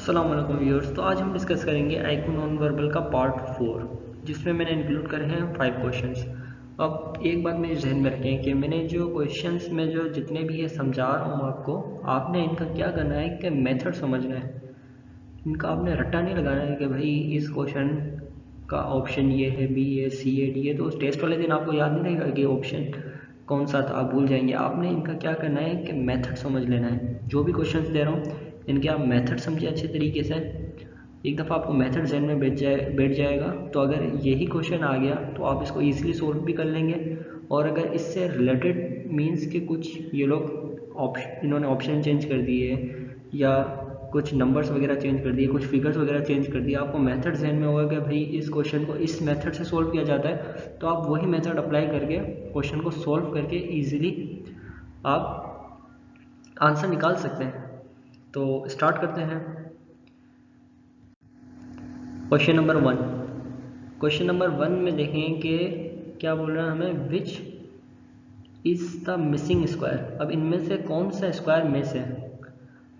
अस्सलाम वालेकुम व्यूअर्स। तो आज हम डिस्कस करेंगे आईक्यू नॉन वर्बल का पार्ट 4, जिसमें मैंने इंक्लूड करे हैं 5 क्वेश्चंस। अब एक बात मेरे जहन में रखें कि मैंने जो क्वेश्चंस में जो जितने भी ये समझा रहा हूँ आपको, आपने इनका क्या करना है कि मेथड समझना है। इनका आपने रट्टा नहीं लगाना है कि भाई इस क्वेश्चन का ऑप्शन ये है, बी है, सी है, डी है, तो उस टेस्ट वाले दिन आपको याद नहीं रहेगा कि ऑप्शन कौन सा था, आप भूल जाएंगे। आपने इनका क्या करना है कि मेथड समझ लेना है। जो भी क्वेश्चंस दे रहा हूँ इनके आप मेथड समझे अच्छे तरीके से। एक दफ़ा आपको मेथड जहन में बैठ जाएगा तो अगर यही क्वेश्चन आ गया तो आप इसको ईजिली सोल्व भी कर लेंगे। और अगर इससे रिलेटेड मीन्स के कुछ ये लोग इन्होंने ऑप्शन चेंज कर दिए या कुछ नंबर्स वगैरह चेंज कर दिए, कुछ फिगर्स वगैरह चेंज कर दिए, आपको मेथड जहन में होगा कि भाई इस क्वेश्चन को इस मेथड से सोल्व किया जाता है, तो आप वही मेथड अप्लाई करके क्वेश्चन को सोल्व करके ईजिली आप आंसर निकाल सकते हैं। तो स्टार्ट करते हैं। Question number 1। क्वेश्चन नंबर 1 में देखें कि क्या बोल रहा है हमें, which is the missing square. अब इनमें से कौन सा स्क्वायर मिस है।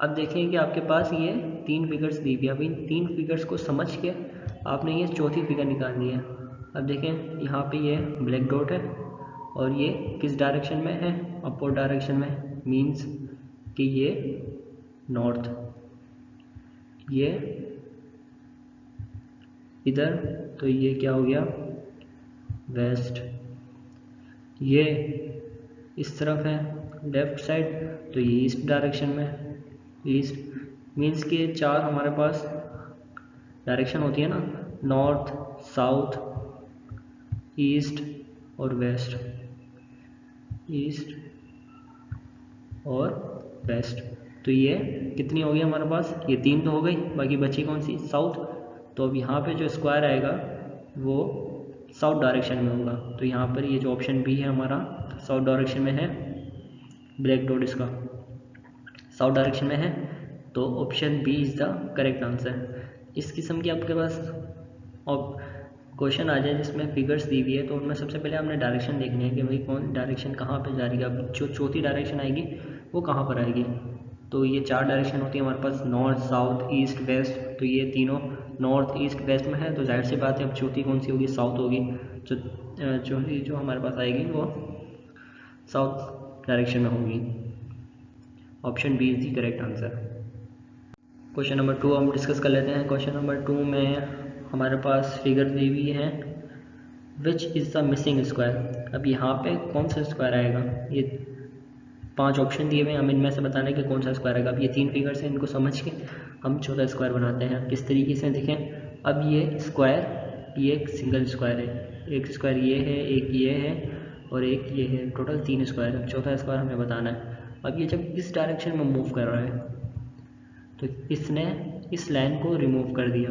अब देखें कि आपके पास ये 3 फिगर्स दी हुई। अब इन 3 फिगर्स को समझ के आपने ये चौथी फिगर निकालनी है। अब देखें यहाँ पे ये ब्लैक डॉट है और ये किस डायरेक्शन में है, अपवर्ड डायरेक्शन में, मीन्स कि ये नॉर्थ, ये इधर, तो ये क्या हो गया, वेस्ट। ये इस तरफ है लेफ्ट साइड, तो ये ईस्ट डायरेक्शन में, ईस्ट मीन्स कि 4 हमारे पास डायरेक्शन होती है ना, नॉर्थ, साउथ, ईस्ट और वेस्ट, ईस्ट और वेस्ट। तो ये कितनी हो गई हमारे पास, ये 3 तो हो गई, बाकी बची कौन सी, साउथ। तो अब यहाँ पे जो स्क्वायर आएगा वो साउथ डायरेक्शन में होगा। तो यहाँ पर ये जो ऑप्शन बी है हमारा साउथ डायरेक्शन में है, ब्लैक डॉट इसका साउथ डायरेक्शन में है, तो option B is the correct answer. इस किस्म की आपके पास क्वेश्चन आ जाए जिसमें फिगर्स दी हुई है, तो उनमें सबसे पहले आपने डायरेक्शन देखनी है कि भाई कौन डायरेक्शन कहाँ पे जा रही है। अब जो चौथी डायरेक्शन आएगी वो कहाँ पर आएगी। तो ये 4 डायरेक्शन होती है हमारे पास, नॉर्थ, साउथ, ईस्ट, वेस्ट। तो ये तीनों नॉर्थ, ईस्ट, वेस्ट में है, तो जाहिर सी बात है अब चौथी कौन सी होगी, साउथ होगी। तो चौथी जो हमारे पास आएगी वो साउथ डायरेक्शन में होगी। Option B is the correct answer. Question number 2 हम डिस्कस कर लेते हैं। क्वेश्चन नंबर 2 में हमारे पास फिगर दी हुई है, which is the missing square. अब यहाँ पे कौन सा स्क्वायर आएगा, ये 5 ऑप्शन दिए हुए हैं, हम इनमें से बताने कि कौन सा स्क्वायर आएगा। अब ये 3 फिगर्स हैं, इनको समझ के हम चौथा स्क्वायर बनाते हैं। किस तरीके से देखें, अब ये स्क्वायर, ये एक सिंगल स्क्वायर है, एक स्क्वायर ये है, एक ये है और एक ये है, टोटल 3 स्क्वायर है। चौथा स्क्वायर हमें बताना है। अब ये जब इस डायरेक्शन में मूव कर रहा है तो इसने इस लाइन को रिमूव कर दिया,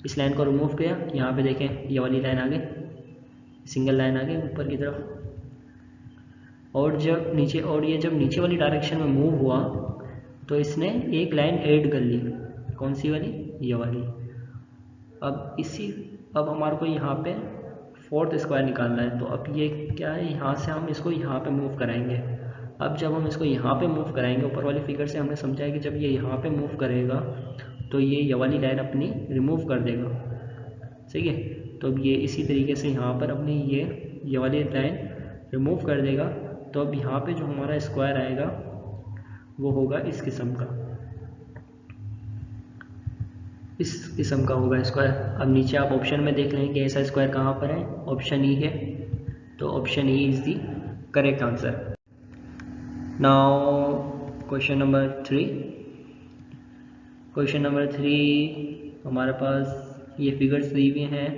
इस लाइन को रिमूव किया। यहाँ पे देखें ये वाली लाइन आ गई, सिंगल लाइन आ गई ऊपर की तरफ, और जब नीचे, और ये जब नीचे वाली डायरेक्शन में मूव हुआ तो इसने एक लाइन ऐड कर ली। कौन सी वाली, ये वाली। अब हमारे को यहाँ पे 4th स्क्वायर निकालना है। तो अब ये क्या है, यहाँ से हम इसको यहाँ पे मूव कराएंगे। अब जब हम इसको यहाँ पे मूव कराएंगे, ऊपर वाली फिगर से हमने समझा है कि जब ये यहाँ पे मूव करेगा तो ये वाली लाइन अपनी रिमूव कर देगा, सही है। तो अब ये इसी तरीके से यहाँ पर अपनी ये वाली लाइन रिमूव कर देगा। तो अब यहाँ पे जो हमारा स्क्वायर आएगा वो होगा इस किस्म का, इस किस्म का होगा स्क्वायर। अब नीचे आप ऑप्शन में देख लें कि ऐसा स्क्वायर कहाँ पर है, ऑप्शन ई है। तो option E is the correct answer. Now question number 3। Question number 3 हमारे पास ये फिगर्स दी हुई हैं,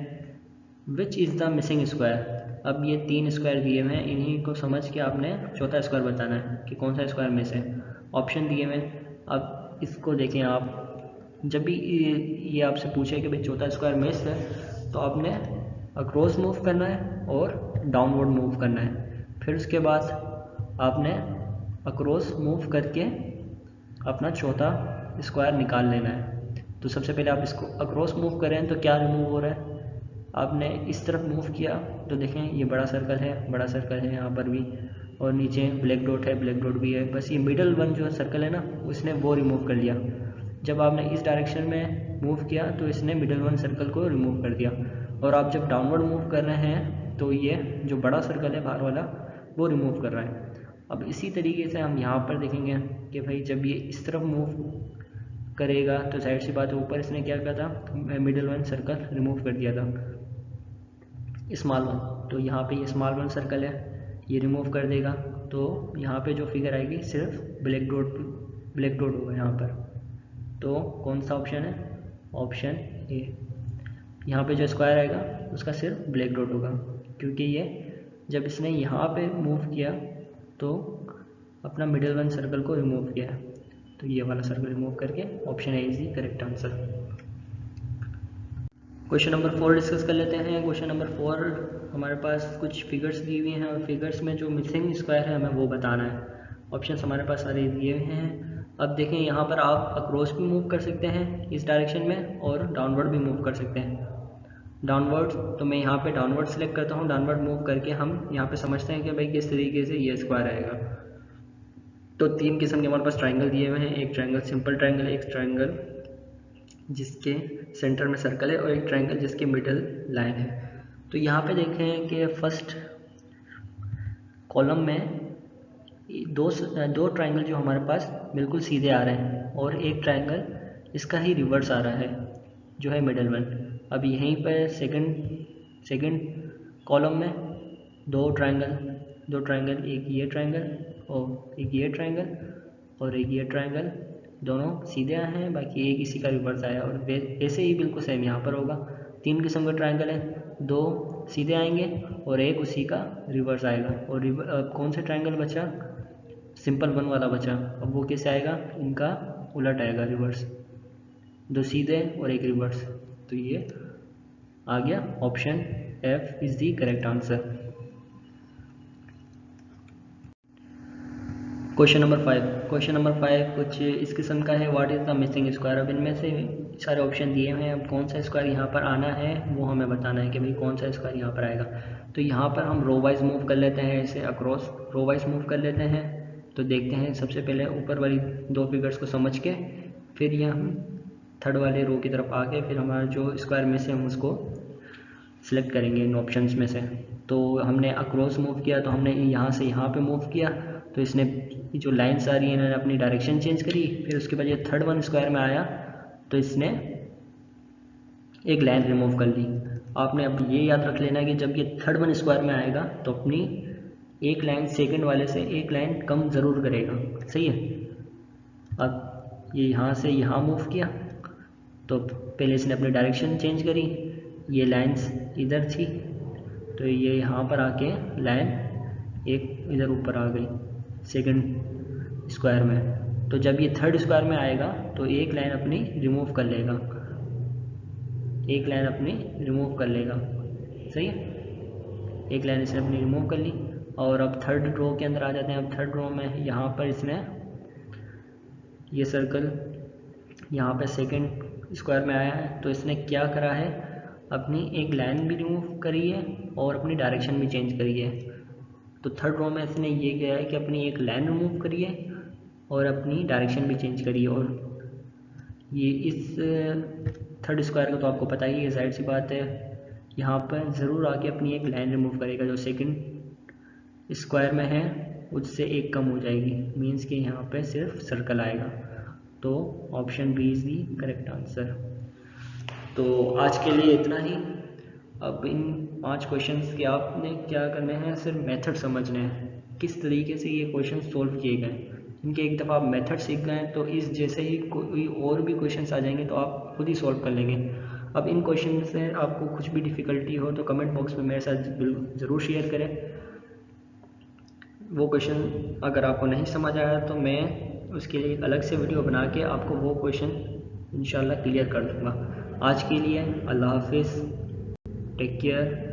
which is the missing square. अब ये 3 स्क्वायर दिए हुए हैं, इन्हीं को समझ के आपने चौथा स्क्वायर बताना है कि कौन सा स्क्वायर मिस है। ऑप्शन दिए हुए हैं, अब इसको देखें आप, जब भी ये आपसे पूछे कि भाई चौथा स्क्वायर मिस है तो आपने अक्रॉस मूव करना है और डाउनवर्ड मूव करना है। फिर उसके बाद आपने अक्रॉस मूव करके अपना चौथा स्क्वायर निकाल लेना है। तो सबसे पहले आप इसको अक्रॉस मूव करें तो क्या रिमूव हो रहा है, आपने इस तरफ मूव किया तो देखें ये बड़ा सर्कल है, बड़ा सर्कल है यहाँ पर भी, और नीचे ब्लैक डॉट है, ब्लैक डॉट भी है। बस ये मिडल वन जो सर्कल है ना, उसने वो रिमूव कर लिया। जब आपने इस डायरेक्शन में मूव किया तो इसने मिडल वन सर्कल को रिमूव कर दिया, और आप जब डाउनवर्ड मूव कर रहे हैं तो ये जो बड़ा सर्कल है बाहर वाला वो रिमूव कर रहा है। अब इसी तरीके से हम यहाँ पर देखेंगे कि भाई जब ये इस तरफ मूव करेगा तो जाहिर सी बात है ऊपर इसने क्या किया था, मिडल वन सर्कल रिमूव कर दिया था, स्मॉल वन। तो यहाँ पे ये स्मॉल वन सर्कल है, ये रिमूव कर देगा, तो यहाँ पे जो फिगर आएगी सिर्फ ब्लैक डॉट होगा यहाँ पर। तो कौन सा ऑप्शन है, ऑप्शन ए। यहाँ पे जो स्क्वायर आएगा उसका सिर्फ ब्लैक डॉट होगा, क्योंकि ये जब इसने यहाँ पे मूव किया तो अपना मिडल वन सर्कल को रिमूव किया है, तो ये वाला सर्कल रिमूव करके option A is the correct answer. Question number 4 discuss कर लेते हैं। क्वेश्चन नंबर 4 हमारे पास कुछ फिगर्स दी हुई हैं और फिगर्स में जो मिसिंग स्क्वायर है हमें वो बताना है। ऑप्शंस हमारे पास सारे दिए हुए हैं। अब देखें यहाँ पर आप अक्रॉस भी मूव कर सकते हैं इस डायरेक्शन में और डाउनवर्ड भी मूव कर सकते हैं। डाउनवर्ड तो मैं यहाँ पे डाउनवर्ड सेलेक्ट करता हूँ, डाउनवर्ड मूव करके हम यहाँ पे समझते हैं कि भाई किस तरीके से ये स्क्वायर आएगा। तो 3 किस्म के हमारे पास ट्राइंगल दिए हुए हैं, एक ट्राइंगल सिंपल ट्राइंगल, एक ट्राइंगल जिसके सेंटर में सर्कल है और एक ट्राइंगल जिसके मिडल लाइन है। तो यहाँ पे देखें कि फर्स्ट कॉलम में दो ट्राइंगल जो हमारे पास बिल्कुल सीधे आ रहे हैं और एक ट्राइंगल इसका ही रिवर्स आ रहा है जो है मिडल वन। अब यहीं पर सेकंड कॉलम में दो ट्राइंगल, एक ये ट्राइंगल और एक ये ट्राइंगल और एक ये ट्राइंगल, दोनों सीधे आए हैं, बाकी एक इसी का रिवर्स आया। और ऐसे ही बिल्कुल सेम यहाँ पर होगा। 3 किस्म का ट्राइंगल है, 2 सीधे आएंगे और एक उसी का रिवर्स आएगा। और कौन सा ट्राइंगल बचा, सिंपल वन वाला बचा। अब वो कैसे आएगा, इनका उलट आएगा, रिवर्स, 2 सीधे और एक रिवर्स। तो ये आ गया option F is the correct answer. Question number 5 कुछ इस किस्म का है, what is the missing square. अब इनमें से सारे ऑप्शन दिए हुए हैं, अब कौन सा स्क्वायर यहाँ पर आना है वो हमें बताना है कि भाई कौन सा स्क्वायर यहाँ पर आएगा। तो यहाँ पर हम रो वाइज मूव कर लेते हैं, ऐसे अक्रॉस रो वाइज मूव कर लेते हैं। तो देखते हैं सबसे पहले ऊपर वाली 2 फिगर्स को समझ के, फिर ये हम थर्ड वाले रो की तरफ आके फिर हमारा जो स्क्वायर में से हम उसको सिलेक्ट करेंगे इन ऑप्शंस में से। तो हमने अक्रॉस मूव किया तो हमने यहाँ से यहाँ पे मूव किया, तो इसने जो लाइन्स आ रही हैं इन्होंने अपनी डायरेक्शन चेंज करी। फिर उसके बाद ये थर्ड वन स्क्वायर में आया तो इसने एक लाइन रिमूव कर ली। आपने अब ये याद रख लेना कि जब ये थर्ड वन स्क्वायर में आएगा तो अपनी एक लाइन सेकंड वाले से एक लाइन कम ज़रूर करेगा, सही है। अब ये यहाँ से यहाँ मूव किया तो पहले इसने अपनी डायरेक्शन चेंज करी, ये लाइंस इधर थी तो ये यहाँ पर आके लाइन एक इधर ऊपर आ गई सेकंड स्क्वायर में। तो जब ये थर्ड स्क्वायर में आएगा तो एक लाइन अपनी रिमूव कर लेगा, सही है। एक लाइन इसने अपनी रिमूव कर ली। और अब थर्ड रो के अंदर आ जाते हैं। अब थर्ड रो में यहाँ पर इसने ये सर्कल यहाँ पे सेकंड स्क्वायर में आया है तो इसने क्या करा है, अपनी एक लाइन भी रिमूव करी है और अपनी डायरेक्शन भी चेंज करी है। तो थर्ड रो में इसने ये किया है कि अपनी एक लाइन रिमूव करी है और अपनी डायरेक्शन भी चेंज करी है। और ये इस थर्ड स्क्वायर का तो आपको पता ही है, जाहिर सी बात है, यहाँ पर ज़रूर आके अपनी एक लाइन रिमूव करेगा जो सेकंड स्क्वायर में है उससे एक कम हो जाएगी, मीन्स कि यहाँ पे सिर्फ सर्कल आएगा। तो option B is the correct answer. तो आज के लिए इतना ही। अब इन 5 क्वेश्चंस के आपने क्या करने हैं, सिर्फ मेथड समझने हैं, किस तरीके से ये क्वेश्चन सॉल्व किए गए। इनके एक दफ़ा आप मेथड सीख गए तो इस जैसे ही कोई और भी क्वेश्चंस आ जाएंगे तो आप खुद ही सॉल्व कर लेंगे। अब इन क्वेश्चन से आपको कुछ भी डिफ़िकल्टी हो तो कमेंट बॉक्स में मेरे साथ ज़रूर शेयर करें। वो क्वेश्चन अगर आपको नहीं समझ आया तो मैं उसके लिए एक अलग से वीडियो बना के आपको वो क्वेश्चन इंशाल्लाह क्लियर कर दूँगा। आज के लिए अल्लाह हाफिज़, टेक केयर।